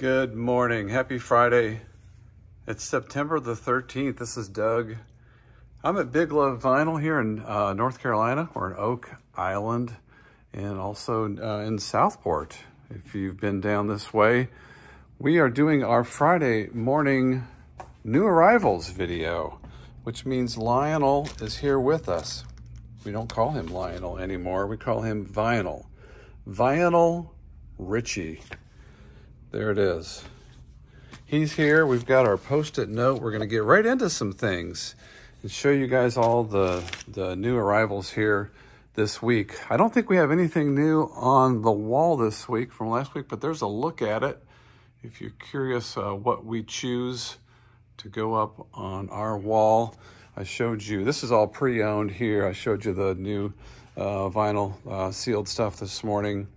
Good morning. Happy Friday. It's September the 13th. This is Doug. I'm at Big Love Vinyl here in North Carolina, or in Oak Island, and also in Southport. If you've been down this way, we are doing our Friday morning new arrivals video, which means Lionel is here with us. We don't call him Lionel anymore. We call him Vinyl. Vinyl Richie. There it is. He's here. We've got our Post-it note. We're going to get right into some things and show you guys all the new arrivals here this week. I don't think we have anything new on the wall this week from last week, but there's a look at it. If you're curious what we choose to go up on our wall, I showed you, this is all pre-owned here. I showed you the new vinyl sealed stuff this morning.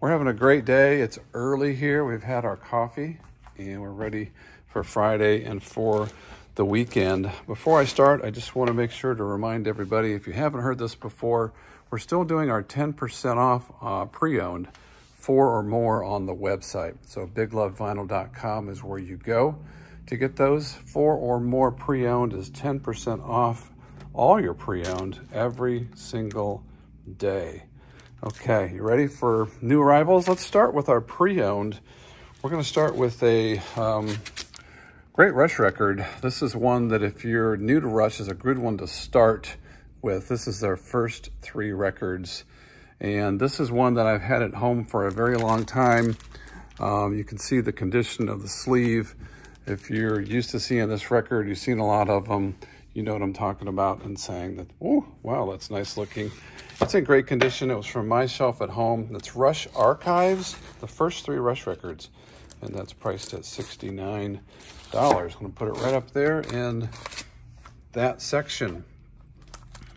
We're having a great day. It's early here. We've had our coffee and we're ready for Friday and for the weekend. Before I start, I just want to make sure to remind everybody, if you haven't heard this before, we're still doing our 10% off pre-owned, 4 or more on the website. So biglovevinyl.com is where you go to get those. 4 or more pre-owned is 10% off all your pre-owned every single day. Okay, you ready for new arrivals? Let's start with our pre-owned. We're going to start with a great Rush record. This is one that if you're new to Rush is a good one to start with. This is their first 3 records. And this is one that I've had at home for a very long time. You can see the condition of the sleeve. If you're used to seeing this record, you've seen a lot of them. You know what I'm talking about and saying that, oh, wow, that's nice looking. It's in great condition. It was from my shelf at home. It's Rush Archives, the first 3 Rush records, and that's priced at $69. I'm going to put it right up there in that section.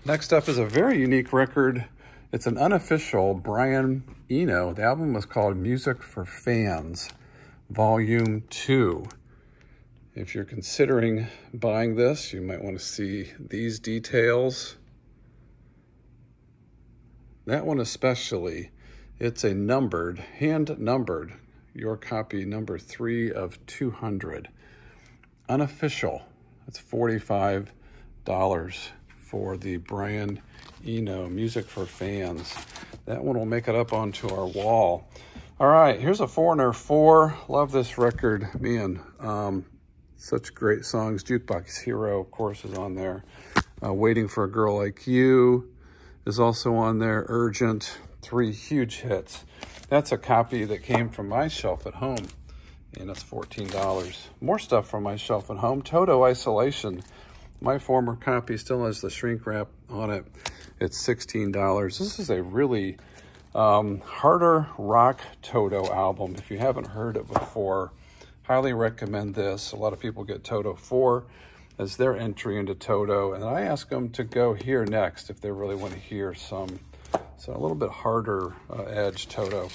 Next up is a very unique record. It's an unofficial Brian Eno. The album was called Music for Fans, Volume 2. If you're considering buying this, you might want to see these details. That one especially, it's a numbered, hand-numbered, your copy number 3 of 200. Unofficial, that's $45 for the Brian Eno Music for Fans. That one will make it up onto our wall. All right, here's a Foreigner 4. Love this record, man. Such great songs. Jukebox Hero, of course, is on there. Waiting for a Girl Like You is also on there. Urgent, 3 huge hits. That's a copy that came from my shelf at home, and it's $14. More stuff from my shelf at home. Toto Isolation. My former copy still has the shrink wrap on it. It's $16. This is a really harder rock Toto album. If you haven't heard it before, highly recommend this. A lot of people get Toto 4 as their entry into Toto, and I ask them to go here next if they really want to hear some. So a little bit harder edge Toto.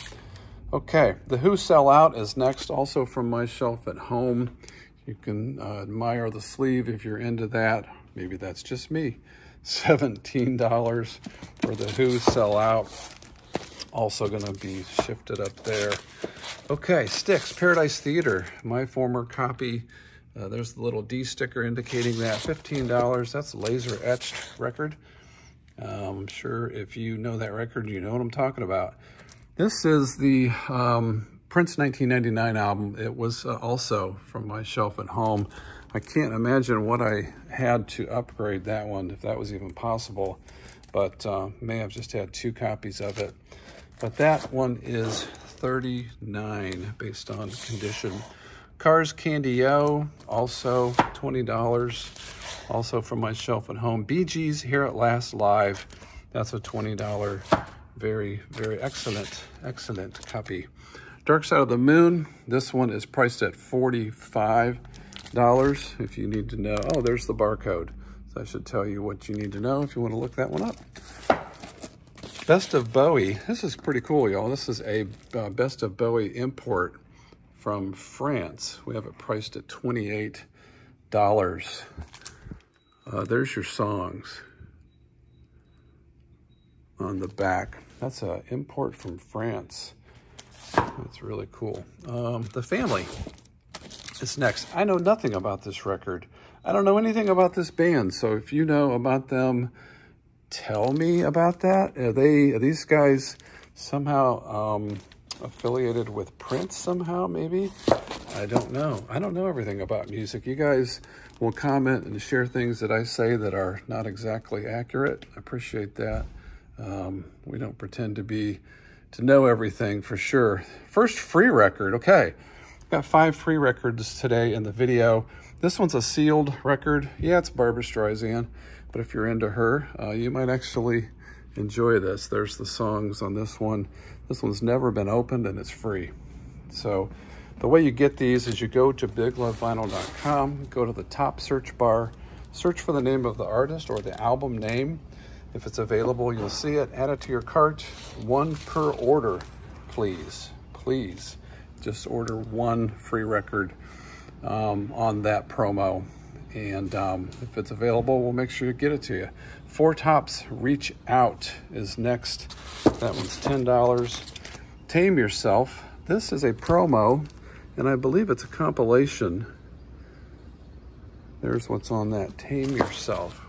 Okay, The Who Sell Out is next, also from my shelf at home. You can admire the sleeve if you're into that. Maybe that's just me. $17 for The Who Sell Out. Also going to be shifted up there. Okay, Styx, Paradise Theater, my former copy. There's the little D sticker indicating that. $15, that's a laser etched record. I'm sure if you know that record, you know what I'm talking about. This is the Prince 1999 album. It was also from my shelf at home. I can't imagine what I had to upgrade that one, if that was even possible, but may have just had 2 copies of it. But that one is $39 based on condition. Cars Candy O, also $20, also from my shelf at home. Bee Gees Here at Last Live, that's a $20, very, very excellent copy. Dark Side of the Moon, this one is priced at $45 if you need to know. Oh, there's the barcode. So I should tell you what you need to know if you want to look that one up. Best of Bowie. This is pretty cool, y'all. This is a Best of Bowie import from France. We have it priced at $28. There's your songs on the back. That's an import from France. That's really cool. The Family is next. I know nothing about this record. I don't know anything about this band. So if you know about them, tell me about that. Are these guys somehow affiliated with Prince somehow, maybe? I don't know. I don't know everything about music. You guys will comment and share things that I say that are not exactly accurate. I appreciate that. We don't pretend to know everything for sure. First free record. Okay. Got 5 free records today in the video. This one's a sealed record. Yeah, it's Barbra Streisand, but if you're into her, you might actually enjoy this. There's the songs on this one. This one's never been opened and it's free. So the way you get these is you go to biglovevinyl.com, go to the top search bar, search for the name of the artist or the album name. If it's available, you'll see it. Add it to your cart. 1 per order, please. Please. Just order 1 free record on that promo. And if it's available, we'll make sure to get it to you. 4 Tops, Reach Out is next. That one's $10. Tame Yourself. This is a promo, and I believe it's a compilation. There's what's on that, Tame Yourself.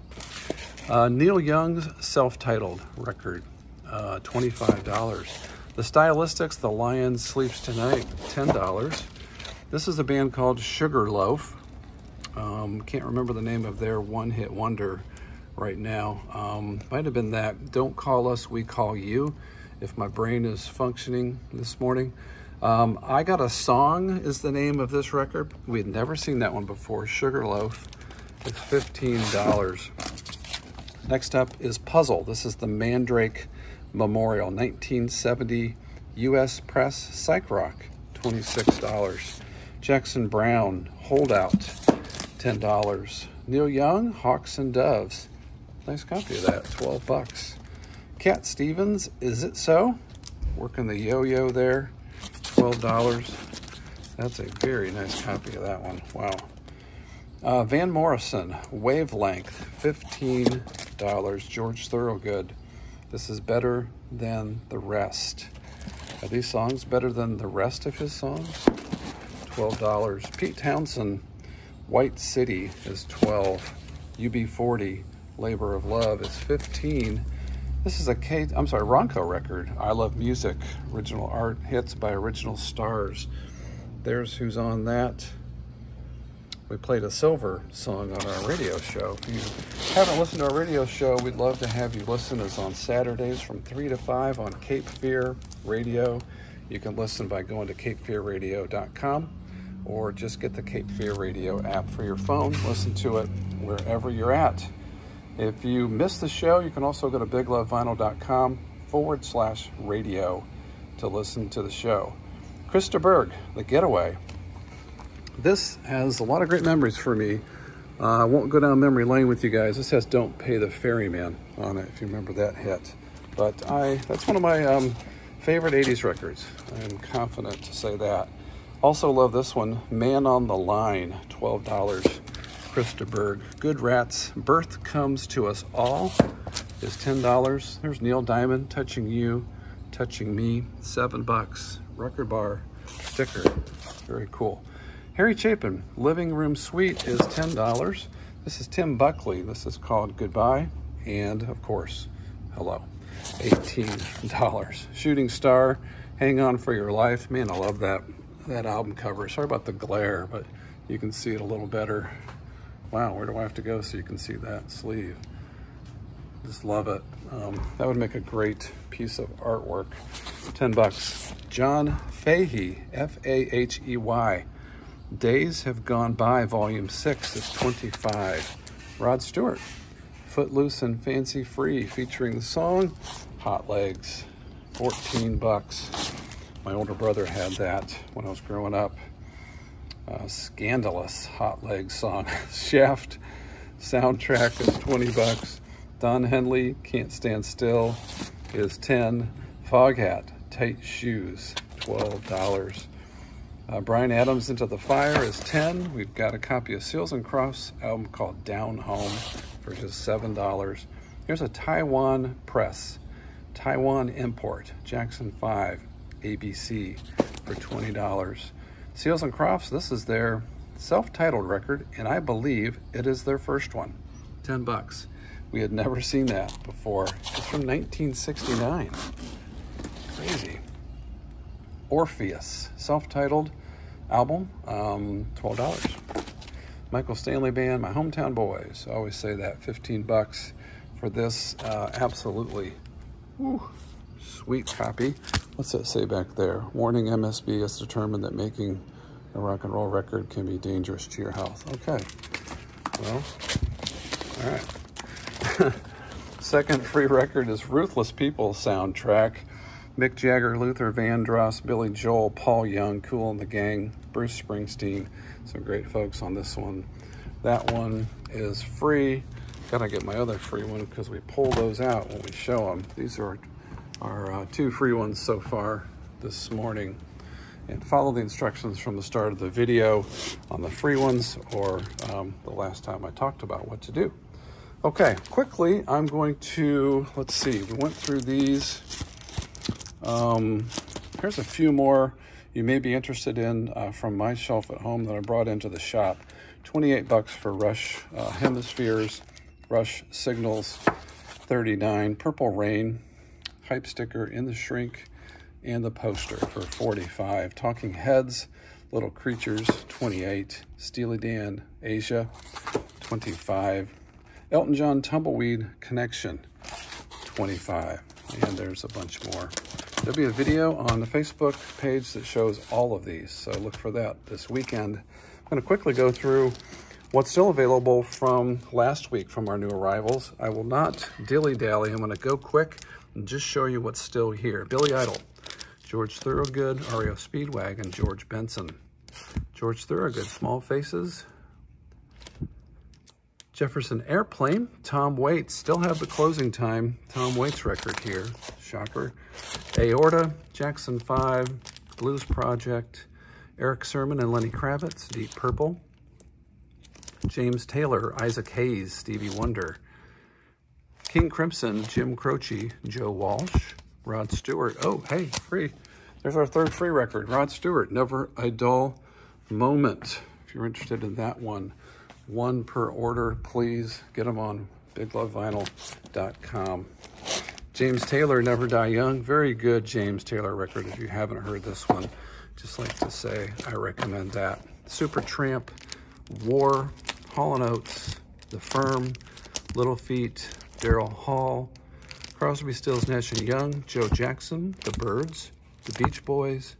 Neil Young's self-titled record, $25. The Stylistics, The Lion Sleeps Tonight, $10. This is a band called Sugarloaf. Can't remember the name of their one-hit wonder right now. Might have been that Don't Call Us, We Call You, if my brain is functioning this morning. I Got a Song is the name of this record. We had never seen that one before. Sugarloaf. It's $15. Next up is Puzzle. This is the Mandrake Memorial, 1970 U.S. Press Psych Rock, $26. Jackson Browne, Holdout, $10. Neil Young, Hawks and Doves. Nice copy of that, $12. Cat Stevens, Is It So? Working the yo-yo there, $12. That's a very nice copy of that one. Wow. Van Morrison, Wavelength, $15. George Thorogood, This Is Better Than the Rest. Are these songs better than the rest of his songs? $12. Pete Townsend, White City is $12. UB40, Labor of Love is $15. This is a Ronco record. I Love Music, original art hits by original stars. There's who's on that. We played a Silver song on our radio show. If you haven't listened to our radio show, we'd love to have you listen. It's on Saturdays from 3 to 5 on Cape Fear Radio. You can listen by going to capefearradio.com or just get the Cape Fear Radio app for your phone. Listen to it wherever you're at. If you missed the show, you can also go to biglovevinyl.com/radio to listen to the show. Krista Berg, The Getaway. This has a lot of great memories for me. I won't go down memory lane with you guys. This has Don't Pay the Ferryman on it, if you remember that hit. But that's one of my favorite 80s records. I'm confident to say that. Also love this one, Man on the Line, $12. Krista Berg. Good Rats, Birth Comes to Us All is $10. There's Neil Diamond, Touching You, Touching Me, $7. Record bar sticker, very cool. Harry Chapin, Living Room Suite is $10. This is Tim Buckley. This is called Goodbye, and of course, Hello, $18. Shooting Star, Hang On For Your Life. Man, I love that album cover. Sorry about the glare, but you can see it a little better. Wow, where do I have to go so you can see that sleeve? Just love it. That would make a great piece of artwork. $10. John Fahey, F-A-H-E-Y. Days Have Gone By, Volume 6 is $25. Rod Stewart, Footloose and Fancy Free, featuring the song Hot Legs, $14. My older brother had that when I was growing up. Scandalous Hot Legs song. Shaft soundtrack is $20. Don Henley, Can't Stand Still is $10. Foghat, Tight Shoes, $12. Bryan Adams, Into the Fire is $10. We've got a copy of Seals and Crofts' album called Down Home for just $7. Here's a Taiwan press, Taiwan import, Jackson 5, ABC for $20. Seals and Crofts, this is their self-titled record, and I believe it is their first one. 10 bucks. We had never seen that before. It's from 1969. Crazy. Orpheus, self-titled album, $12. Michael Stanley Band, My Hometown Boys. I always say that, 15 bucks for this. Absolutely sweet copy. What's that say back there? Warning, MSB has determined that making a rock and roll record can be dangerous to your health. Okay, well, all right. Second free record is Ruthless People soundtrack. Mick Jagger, Luther Vandross, Billy Joel, Paul Young, Kool and the Gang, Bruce Springsteen. Some great folks on this one. That one is free. Gotta get my other free one because we pull those out when we show them. These are our 2 free ones so far this morning. And follow the instructions from the start of the video on the free ones or the last time I talked about what to do. Okay, quickly, I'm going to, let's see, we went through these. Here's a few more you may be interested in from my shelf at home that I brought into the shop. 28 bucks for Rush Hemispheres, Rush Signals, 39. Purple Rain, hype sticker in the shrink, and the poster for 45. Talking Heads, Little Creatures, 28. Steely Dan, Asia, 25. Elton John Tumbleweed Connection, 25. And there's a bunch more. There'll be a video on the Facebook page that shows all of these, so look for that this weekend. I'm going to quickly go through what's still available from last week from our new arrivals. I will not dilly-dally. I'm going to go quick and just show you what's still here. Billy Idol, George Thorogood, REO Speedwagon, George Benson. George Thorogood, Small Faces. Jefferson Airplane, Tom Waits. Still have the closing time Tom Waits record here. Shocker. Aorta, Jackson 5, Blues Project, Eric Sermon and Lenny Kravitz, Deep Purple. James Taylor, Isaac Hayes, Stevie Wonder. King Crimson, Jim Croce, Joe Walsh. Rod Stewart, oh, hey, free. There's our 3rd free record. Rod Stewart, Never a Dull Moment. If you're interested in that one. 1 per order, please. Get them on BigLoveVinyl.com. James Taylor, Never Die Young. Very good James Taylor record. If you haven't heard this one, just like to say I recommend that. Supertramp, War, Hall & Oates, The Firm, Little Feat, Daryl Hall, Crosby, Stills, Nash & Young, Joe Jackson, The Byrds, The Beach Boys,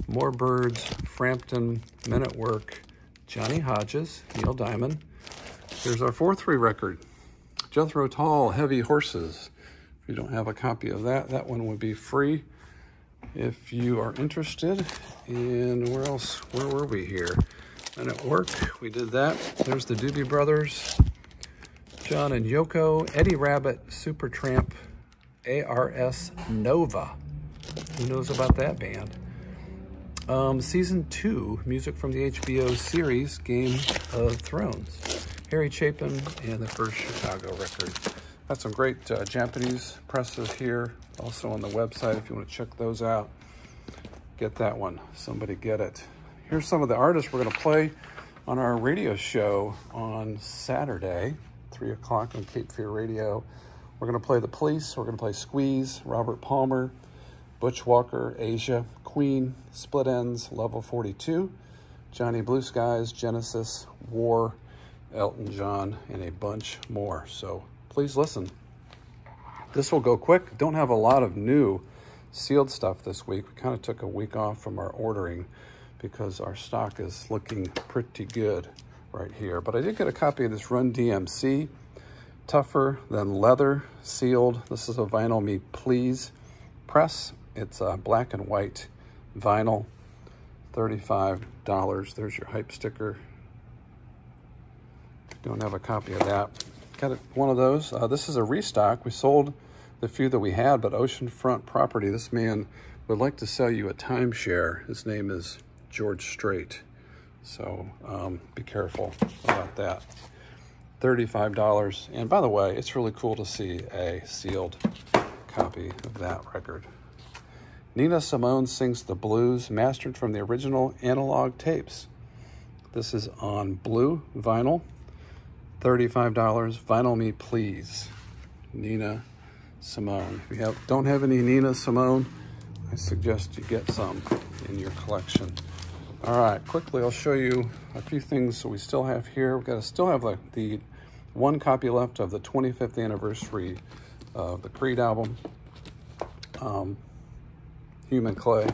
More Birds, Frampton, Men at Work, Johnny Hodges, Neil Diamond. There's our 4th free record. Jethro Tull, Heavy Horses. If you don't have a copy of that, that one would be free. If you are interested. And where else? Where were we here? Men at Work, we did that. There's the Doobie Brothers, John and Yoko, Eddie Rabbit, Supertramp, ARS Nova. Who knows about that band? Season 2, music from the HBO series Game of Thrones. Harry Chapin and the first Chicago record. Got some great Japanese presses here, also on the website if you want to check those out. Get that one. Somebody get it. Here's some of the artists we're going to play on our radio show on Saturday, 3 o'clock on Cape Fear Radio. We're going to play The Police. We're going to play Squeeze, Robert Palmer, Butch Walker, Asia, Queen, Split Enz, Level 42, Johnny Blue Skies, Genesis, War, Elton John, and a bunch more. So please listen. This will go quick. Don't have a lot of new sealed stuff this week. We kind of took a week off from our ordering because our stock is looking pretty good right here. But I did get a copy of this Run DMC, Tougher Than Leather, sealed. This is a Vinyl Me Please press. It's a black and white vinyl, $35. There's your hype sticker. Don't have a copy of that. Got one of those. This is a restock. We sold the few that we had, but Oceanfront Property, this man would like to sell you a timeshare. His name is George Strait. So be careful about that. $35. And by the way, it's really cool to see a sealed copy of that record. Nina Simone Sings the Blues, mastered from the original analog tapes. This is on blue vinyl, $35. Vinyl Me Please, Nina Simone. If you don't have any Nina Simone, I suggest you get some in your collection. All right, quickly I'll show you a few things we still have here. We've got to still have the one copy left of the 25th anniversary of the Creed album, Human Clay. I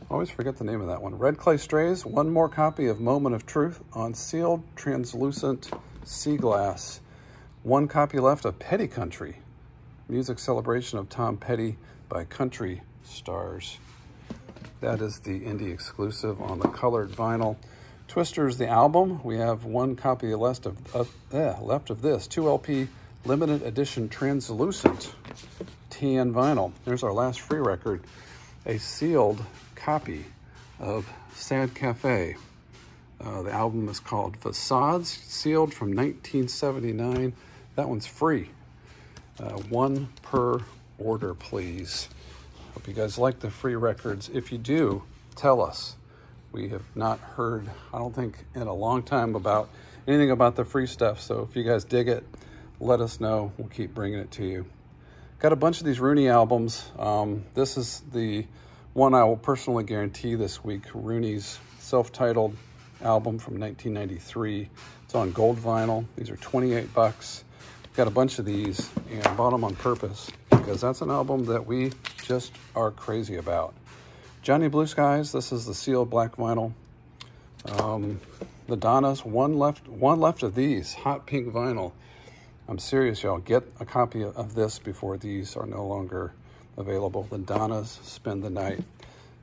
always forget the name of that one. Red Clay Strays, one more copy of Moment of Truth on sealed translucent sea glass. One copy left of Petty Country, music celebration of Tom Petty by Country Stars. That is the indie exclusive on the colored vinyl. Twisters, the album. We have one copy left of this 2LP limited edition translucent tan vinyl. There's our last free record, a sealed copy of Sad Cafe. The album is called Facades, sealed from 1979. That one's free. One per order, please. Hope you guys like the free records. If you do, tell us. We have not heard, I don't think, in a long time about anything about the free stuff. So if you guys dig it, let us know. We'll keep bringing it to you. Got a bunch of these Rooney albums. This is the one I will personally guarantee this week. Rooney's self-titled album from 1993. It's on gold vinyl. These are 28 bucks. Got a bunch of these and I bought them on purpose because that's an album that we just are crazy about. Johnny Blue Skies, this is the sealed black vinyl. The Donnas, one left of these, hot pink vinyl. I'm serious, y'all. Get a copy of this before these are no longer available. The Donnas, Spend the Night.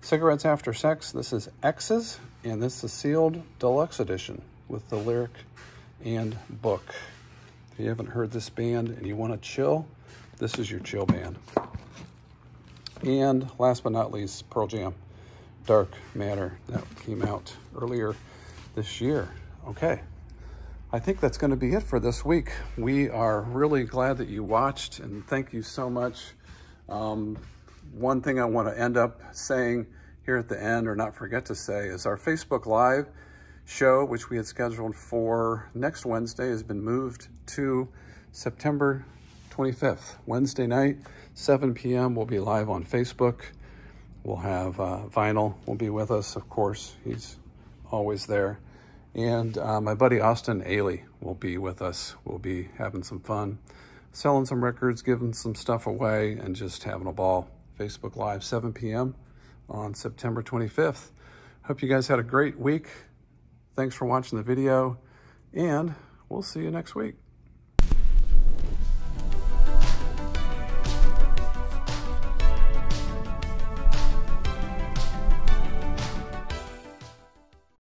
Cigarettes After Sex, this is X's, and this is sealed deluxe edition with the lyric and book. If you haven't heard this band and you want to chill, this is your chill band. And last but not least, Pearl Jam, Dark Matter. That came out earlier this year. Okay, I think that's going to be it for this week. We are really glad that you watched, and thank you so much. One thing I want to end up saying here at the end, or not forget to say, is our Facebook Live show, which we had scheduled for next Wednesday, has been moved to September 25th. Wednesday night, 7 p.m. We'll be live on Facebook. We'll have Vinyl will be with us, of course. He's always there. And my buddy Austin Ailey will be with us. We'll be having some fun, selling some records, giving some stuff away, and just having a ball. Facebook Live, 7 p.m. on September 25th. Hope you guys had a great week. Thanks for watching the video, and we'll see you next week.